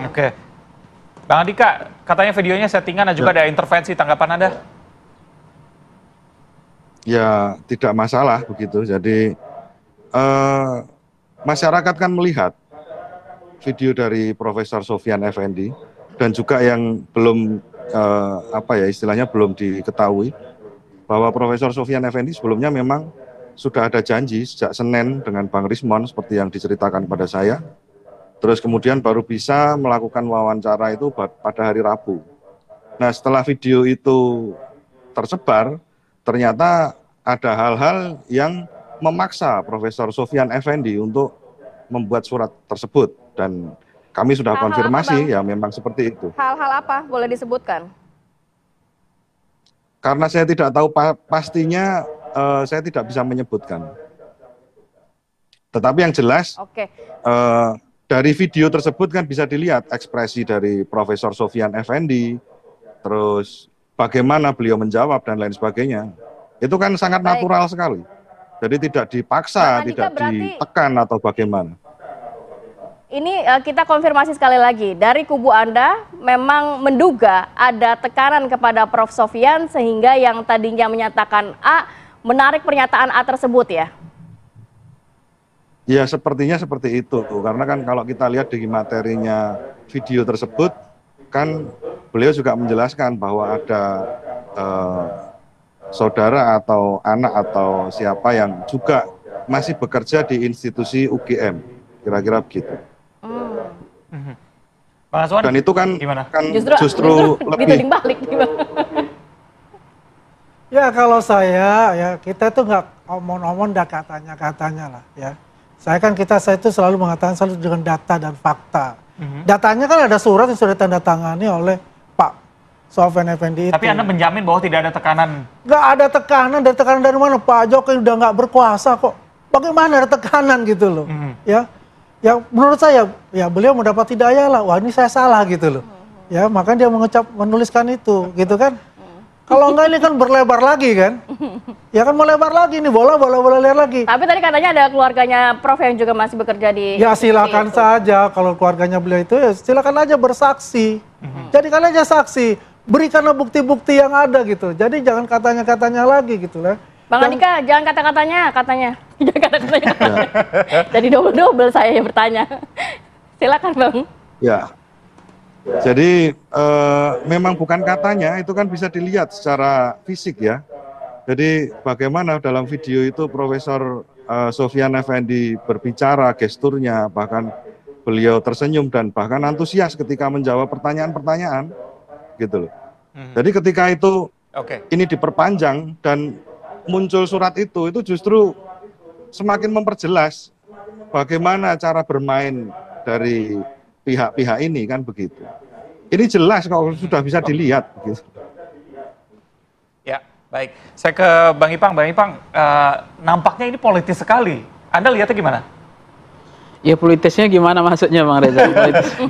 Oke. Bang Andika, katanya videonya settingan dan juga ada intervensi, tanggapan Anda? Ya, tidak masalah begitu. Jadi masyarakat kan melihat video dari Profesor Sofyan Effendi dan juga yang belum istilahnya belum diketahui bahwa Profesor Sofyan Effendi sebelumnya memang sudah ada janji sejak Senin dengan Bang Rismon seperti yang diceritakan pada saya. Terus kemudian baru bisa melakukan wawancara itu pada hari Rabu. Nah, setelah video itu tersebar, ternyata ada hal-hal yang memaksa Profesor Sofyan Effendi untuk membuat surat tersebut. Dan kami sudah konfirmasi, ya memang seperti itu. Hal-hal apa boleh disebutkan? Karena saya tidak tahu pastinya, saya tidak bisa menyebutkan. Tetapi yang jelas, dari video tersebut kan bisa dilihat ekspresi dari Profesor Sofyan Effendi, terus bagaimana beliau menjawab dan lain sebagainya. Itu kan sangat natural sekali. Jadi tidak dipaksa, tidak ditekan atau bagaimana. Ini kita konfirmasi sekali lagi, dari kubu Anda memang menduga ada tekanan kepada Prof. Sofyan sehingga yang tadinya menyatakan A, menarik pernyataan A tersebut ya? Ya sepertinya seperti itu, karena kan kalau kita lihat di materinya video tersebut, kan beliau juga menjelaskan bahwa ada saudara atau anak atau siapa yang juga masih bekerja di institusi UGM, kira-kira begitu. Dan itu kan, justru lebih balik ya kalau saya ya kita tuh nggak omong-omong dan katanya lah ya. Saya itu selalu mengatakan selalu dengan data dan fakta. Datanya kan ada surat yang sudah ditandatangani oleh Pak Sofyan Effendi itu. Tapi Anda menjamin bahwa tidak ada tekanan? Nggak ada tekanan, dari mana? Pak Jokowi udah nggak berkuasa kok. Bagaimana ada tekanan gitu loh, ya. Ya menurut saya, ya beliau mendapat hidayah lah, wah ini saya salah gitu loh. Ya makanya dia menuliskan itu, gitu kan. Kalau enggak ini kan berlebar lagi kan. Ya kan mau lebar lagi nih, bola liar lagi. Tapi tadi katanya ada keluarganya Prof yang juga masih bekerja di... Ya silakan saja, kalau keluarganya beliau itu ya silakan aja bersaksi. Jadikan aja saksi, berikanlah bukti-bukti yang ada gitu. Jadi jangan katanya-katanya lagi gitu lah. Bang Andika, jangan kata-katanya. Jangan kata-katanya. Jadi double-double saya yang bertanya. Silakan Bang. Ya, jadi memang bukan katanya, itu kan bisa dilihat secara fisik ya. Jadi bagaimana dalam video itu Profesor Sofyan Effendi berbicara, gesturnya, bahkan beliau tersenyum dan bahkan antusias ketika menjawab pertanyaan-pertanyaan, gitu loh. Jadi ketika itu ini diperpanjang dan muncul surat itu justru semakin memperjelas bagaimana cara bermain dari pihak-pihak ini kan begitu. Ini jelas kalau sudah bisa dilihat. Gitu. Ya, baik. Saya ke Bang Ipang. Bang Ipang, nampaknya ini politis sekali. Anda lihatnya gimana? Ya politisnya gimana maksudnya Bang Reza?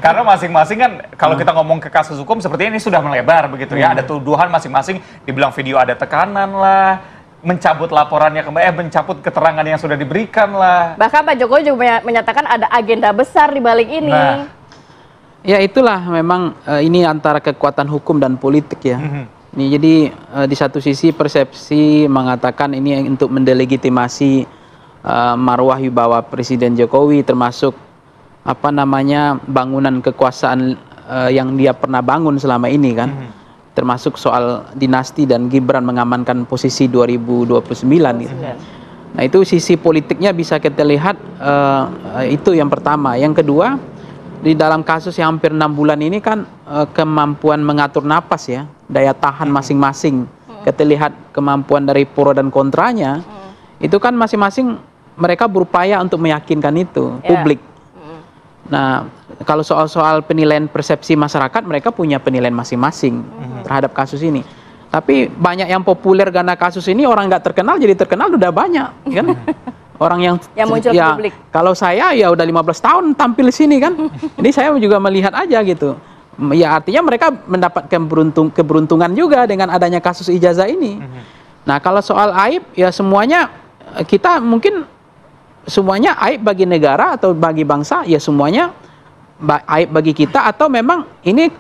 Karena masing-masing kan kalau kita ngomong ke kasus hukum sepertinya ini sudah melebar begitu ya. Ada tuduhan masing-masing, dibilang video ada tekanan lah, mencabut laporannya kembali, mencabut keterangan yang sudah diberikan lah. Bahkan Pak Jokowi juga menyatakan ada agenda besar di balik ini. Nah, ya itulah memang ini antara kekuatan hukum dan politik ya. Ini jadi di satu sisi persepsi mengatakan ini untuk mendelegitimasi marwah wibawa Presiden Jokowi, termasuk bangunan kekuasaan yang dia pernah bangun selama ini kan. Termasuk soal dinasti dan Gibran mengamankan posisi 2029 gitu. Nah itu sisi politiknya bisa kita lihat, itu yang pertama. Yang kedua, di dalam kasus yang hampir 6 bulan ini kan kemampuan mengatur napas ya, daya tahan masing-masing. Kita lihat kemampuan dari pro dan kontranya, itu kan masing-masing mereka berupaya untuk meyakinkan itu publik. Nah, kalau soal penilaian persepsi masyarakat, mereka punya penilaian masing-masing terhadap kasus ini. Tapi banyak yang populer karena kasus ini, orang nggak terkenal jadi terkenal udah banyak, kan? Orang yang muncul ya, publik. Kalau saya ya udah 15 tahun tampil di sini kan. Jadi saya juga melihat aja gitu. Ya artinya mereka mendapatkan keberuntungan juga dengan adanya kasus ijazah ini. Nah, kalau soal aib ya semuanya kita mungkin semuanya aib bagi negara atau bagi bangsa, ya semuanya aib bagi kita, atau memang ini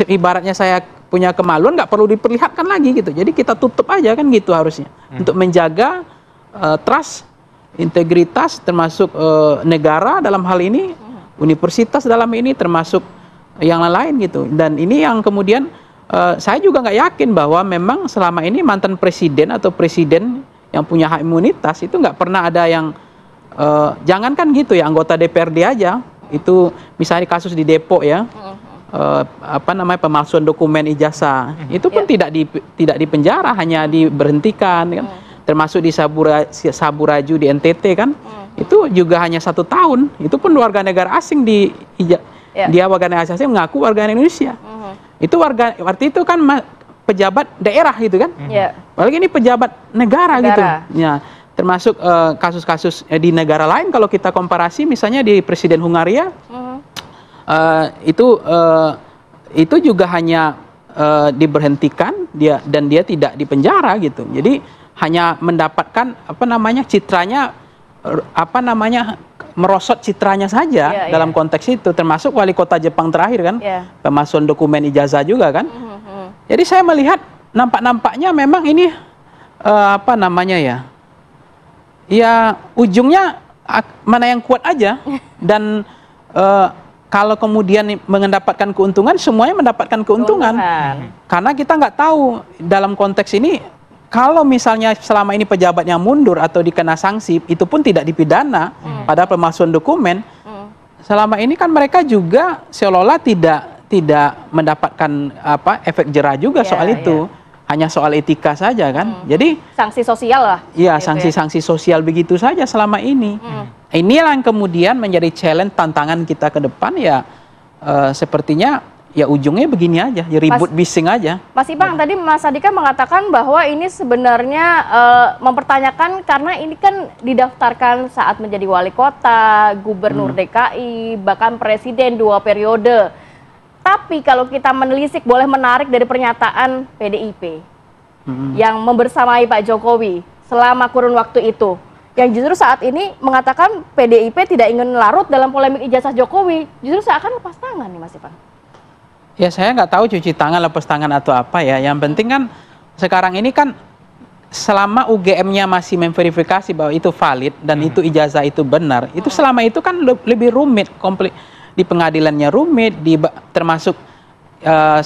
ibaratnya saya punya kemaluan nggak perlu diperlihatkan lagi gitu. Jadi kita tutup aja kan gitu harusnya untuk menjaga trust, integritas, termasuk negara dalam hal ini, universitas dalam ini, termasuk yang lain gitu. Dan ini yang kemudian saya juga nggak yakin bahwa memang selama ini mantan presiden atau presiden yang punya hak imunitas itu nggak pernah ada yang jangankan gitu ya, anggota DPRD aja itu misalnya kasus di Depok ya, pemalsuan dokumen ijazah itu pun tidak dipenjara, hanya diberhentikan kan. Termasuk di Saburaju di NTT kan, itu juga hanya 1 tahun, itu pun warga negara asing dia warga negara asing mengaku warga Indonesia. Itu arti itu kan pejabat daerah gitu kan, apalagi ini pejabat negara gitu ya. Termasuk kasus-kasus di negara lain kalau kita komparasi, misalnya di Presiden Hungaria itu juga hanya diberhentikan dan dia tidak dipenjara gitu. Jadi hanya mendapatkan citranya merosot citranya saja dalam konteks itu, termasuk wali kota Jepang terakhir kan, pemalsuan dokumen ijazah juga kan. Jadi saya melihat nampaknya memang ini ya ujungnya mana yang kuat aja, dan kalau kemudian mendapatkan keuntungan, semuanya mendapatkan keuntungan. Karena kita nggak tahu dalam konteks ini, kalau misalnya selama ini pejabatnya mundur atau dikena sanksi, itu pun tidak dipidana pada pemalsuan dokumen. Selama ini kan mereka juga seolah-olah tidak mendapatkan efek jerah juga soal itu. Hanya soal etika saja kan. Jadi sanksi sosial lah. Iya, sanksi-sanksi sosial begitu saja selama ini. Inilah yang kemudian menjadi challenge, tantangan kita ke depan ya. Sepertinya ya ujungnya begini aja, ya ribut bising aja. Mas Ipang, tadi Mas Andika mengatakan bahwa ini sebenarnya mempertanyakan karena ini kan didaftarkan saat menjadi wali kota, gubernur DKI, bahkan presiden 2 periode. Tapi kalau kita menelisik, boleh menarik dari pernyataan PDIP yang membersamai Pak Jokowi selama kurun waktu itu, yang justru saat ini mengatakan PDIP tidak ingin larut dalam polemik ijazah Jokowi, justru seakan lepas tangan nih Mas Ipang. Ya saya nggak tahu cuci tangan, lepas tangan atau apa ya. Yang penting kan sekarang ini kan selama UGM-nya masih memverifikasi bahwa itu valid dan itu ijazah itu benar, itu selama itu kan lebih rumit, di pengadilannya rumit, termasuk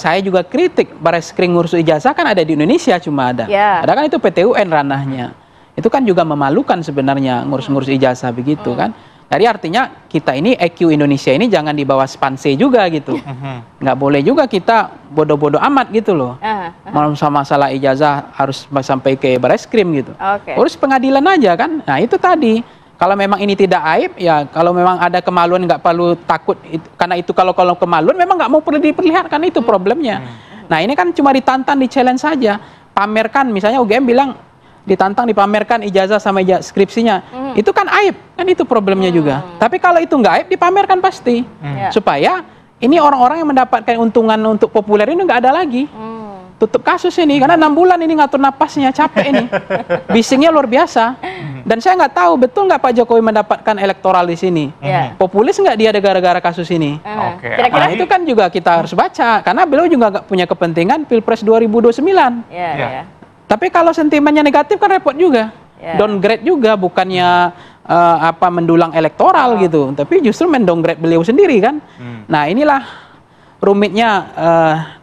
saya juga kritik Bareskrim ngurus ijazah kan ada di Indonesia cuma ada. Ada kan itu PT UN ranahnya. Itu kan juga memalukan sebenarnya ngurus-ngurus ijazah begitu kan. Jadi artinya kita ini EQ Indonesia ini jangan dibawa spanse juga gitu. Nggak boleh juga kita bodoh-bodoh amat gitu loh. Masalah ijazah harus sampai ke Bareskrim gitu. Urus pengadilan aja kan. Nah itu tadi. Kalau memang ini tidak aib, ya kalau memang ada kemaluan nggak perlu takut. Karena itu kalau kemaluan memang nggak mau perlu diperlihatkan, itu problemnya. Nah ini kan cuma ditantang, di-challenge saja. Pamerkan, misalnya UGM bilang ditantang, dipamerkan ijazah sama skripsinya. Itu kan aib, kan itu problemnya juga. Tapi kalau itu nggak aib, dipamerkan pasti. Supaya ini orang-orang yang mendapatkan untungan untuk populer ini nggak ada lagi. Tutup kasus ini, karena 6 bulan ini ngatur napasnya, capek ini. Bisingnya luar biasa. Dan saya nggak tahu, betul nggak Pak Jokowi mendapatkan elektoral di sini? Populis nggak dia gara-gara kasus ini? Kira-kira itu kan juga kita harus baca, karena beliau juga nggak punya kepentingan Pilpres 2029. Tapi kalau sentimennya negatif kan repot juga. Downgrade juga, bukannya mendulang elektoral gitu, tapi justru mendowngrade beliau sendiri kan. Nah inilah rumitnya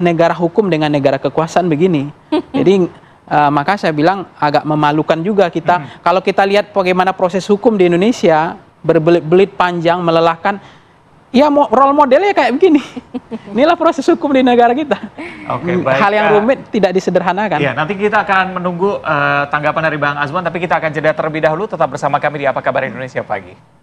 negara hukum dengan negara kekuasaan begini. Jadi maka saya bilang agak memalukan juga kita. Kalau kita lihat bagaimana proses hukum di Indonesia, berbelit-belit panjang, melelahkan, ya role modelnya kayak begini. Inilah proses hukum di negara kita. Baik. Hal yang rumit tidak disederhanakan. Ya, nanti kita akan menunggu tanggapan dari Bang Azman, tapi kita akan jeda terlebih dahulu. Tetap bersama kami di Apa Kabar Indonesia Pagi.